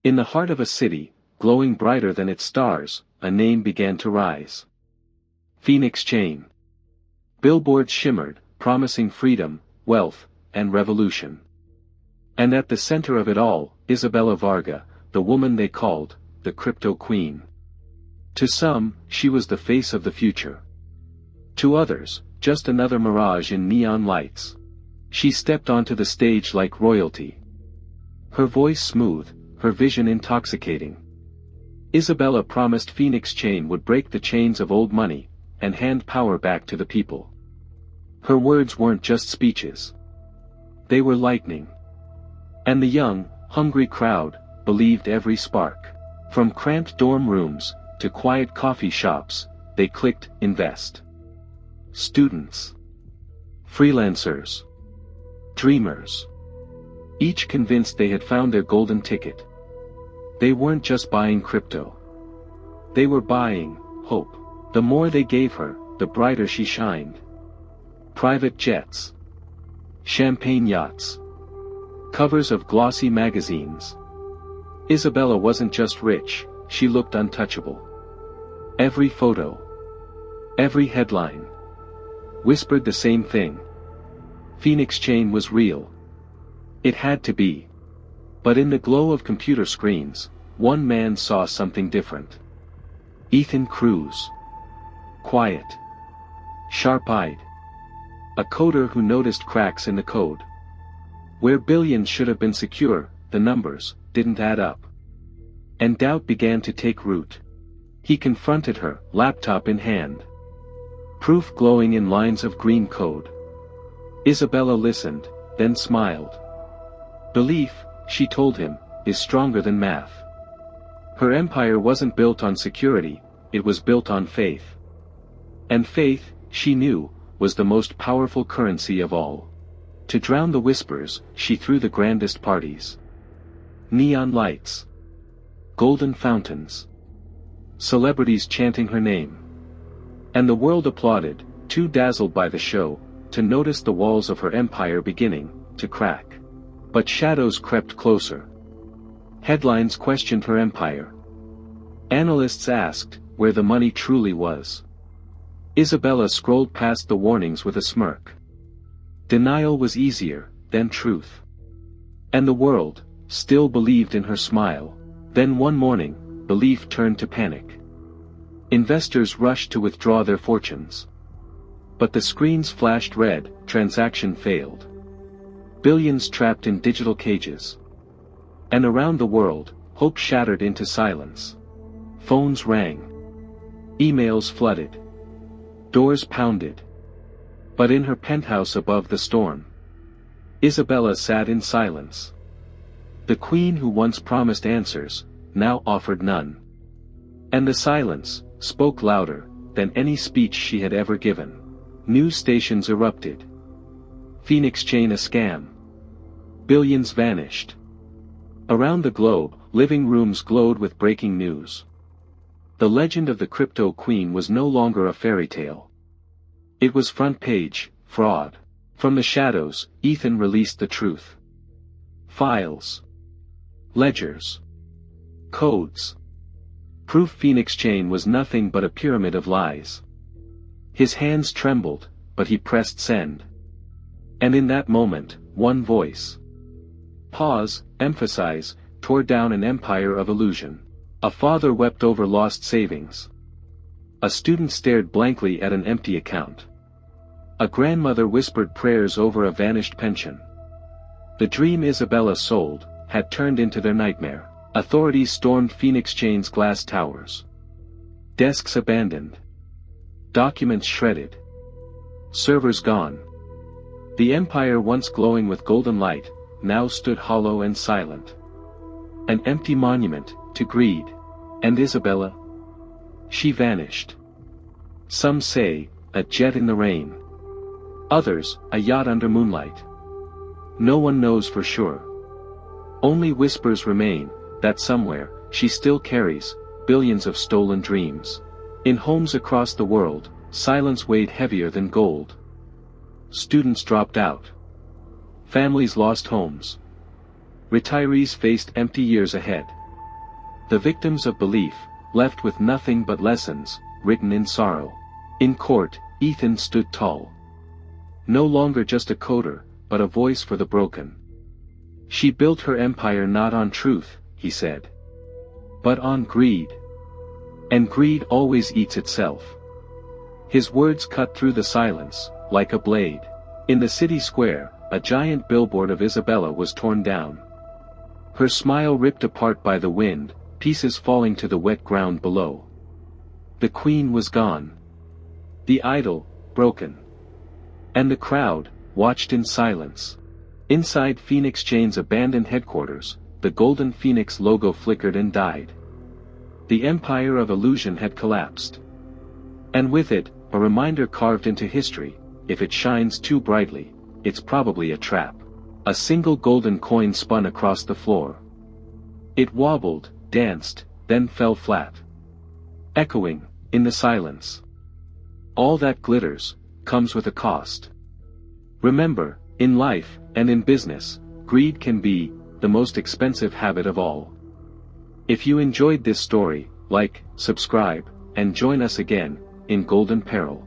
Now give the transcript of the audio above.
In the heart of a city, glowing brighter than its stars, a name began to rise. PhoenixChain. Billboards shimmered, promising freedom, wealth, and revolution. And at the center of it all, Isabella Varga, the woman they called, the crypto queen. To some, she was the face of the future. To others, just another mirage in neon lights. She stepped onto the stage like royalty. Her voice smooth, her vision intoxicating. Isabella promised PhoenixChain would break the chains of old money, and hand power back to the people. Her words weren't just speeches. They were lightning. And the young, hungry crowd believed every spark. From cramped dorm rooms to quiet coffee shops, they clicked invest. Students, freelancers, dreamers, each convinced they had found their golden ticket. They weren't just buying crypto. They were buying hope. The more they gave her, the brighter she shined. Private jets, champagne yachts, covers of glossy magazines. Isabella wasn't just rich, she looked untouchable. Every photo, every headline, whispered the same thing. PhoenixChain was real. It had to be. But in the glow of computer screens, one man saw something different. Ethan Cruz. Quiet. Sharp-eyed. A coder who noticed cracks in the code. Where billions should have been secure, the numbers didn't add up. And doubt began to take root. He confronted her, laptop in hand. Proof glowing in lines of green code. Isabella listened, then smiled. Belief, she told him, is stronger than math. Her empire wasn't built on security, it was built on faith. And faith, she knew, was the most powerful currency of all. To drown the whispers, she threw the grandest parties. Neon lights. Golden fountains. Celebrities chanting her name. And the world applauded, too dazzled by the show, to notice the walls of her empire beginning to crack. But shadows crept closer. Headlines questioned her empire. Analysts asked where the money truly was. Isabella scrolled past the warnings with a smirk. Denial was easier than truth. And the world still believed in her smile. Then one morning, belief turned to panic. Investors rushed to withdraw their fortunes. But the screens flashed red, transaction failed. Billions trapped in digital cages. And around the world, hope shattered into silence. Phones rang. Emails flooded. Doors pounded. But in her penthouse above the storm, Isabella sat in silence. The queen who once promised answers, now offered none. And the silence spoke louder than any speech she had ever given. News stations erupted. PhoenixChain a scam. Billions vanished. Around the globe, living rooms glowed with breaking news. The legend of the crypto queen was no longer a fairy tale. It was front page, fraud. From the shadows, Ethan released the truth. Files. Ledgers. Codes. Proof PhoenixChain was nothing but a pyramid of lies. His hands trembled, but he pressed send. And in that moment, one voice. Pause, emphasize, tore down an empire of illusion. A father wept over lost savings. A student stared blankly at an empty account. A grandmother whispered prayers over a vanished pension. The dream Isabella sold had turned into their nightmare. Authorities stormed PhoenixChain's glass towers. Desks abandoned. Documents shredded. Servers gone. The empire once glowing with golden light, now stood hollow and silent. An empty monument to greed. And Isabella? She vanished. Some say, a jet in the rain. Others, a yacht under moonlight. No one knows for sure. Only whispers remain, that somewhere, she still carries billions of stolen dreams. In homes across the world, silence weighed heavier than gold. Students dropped out. Families lost homes. Retirees faced empty years ahead. The victims of belief, left with nothing but lessons, written in sorrow. In court, Ethan stood tall. No longer just a coder, but a voice for the broken. She built her empire not on truth, he said, but on greed. And greed always eats itself. His words cut through the silence, like a blade. In the city square, a giant billboard of Isabella was torn down. Her smile ripped apart by the wind, pieces falling to the wet ground below. The queen was gone. The idol, broken. And the crowd, watched in silence. Inside PhoenixChain's abandoned headquarters, the golden phoenix logo flickered and died. The empire of illusion had collapsed. And with it, a reminder carved into history: if it shines too brightly, it's probably a trap. A single golden coin spun across the floor. It wobbled, danced, then fell flat. Echoing, in the silence. All that glitters, comes with a cost. Remember, in life, and in business, greed can be the most expensive habit of all. If you enjoyed this story, like, subscribe, and join us again in Golden Peril.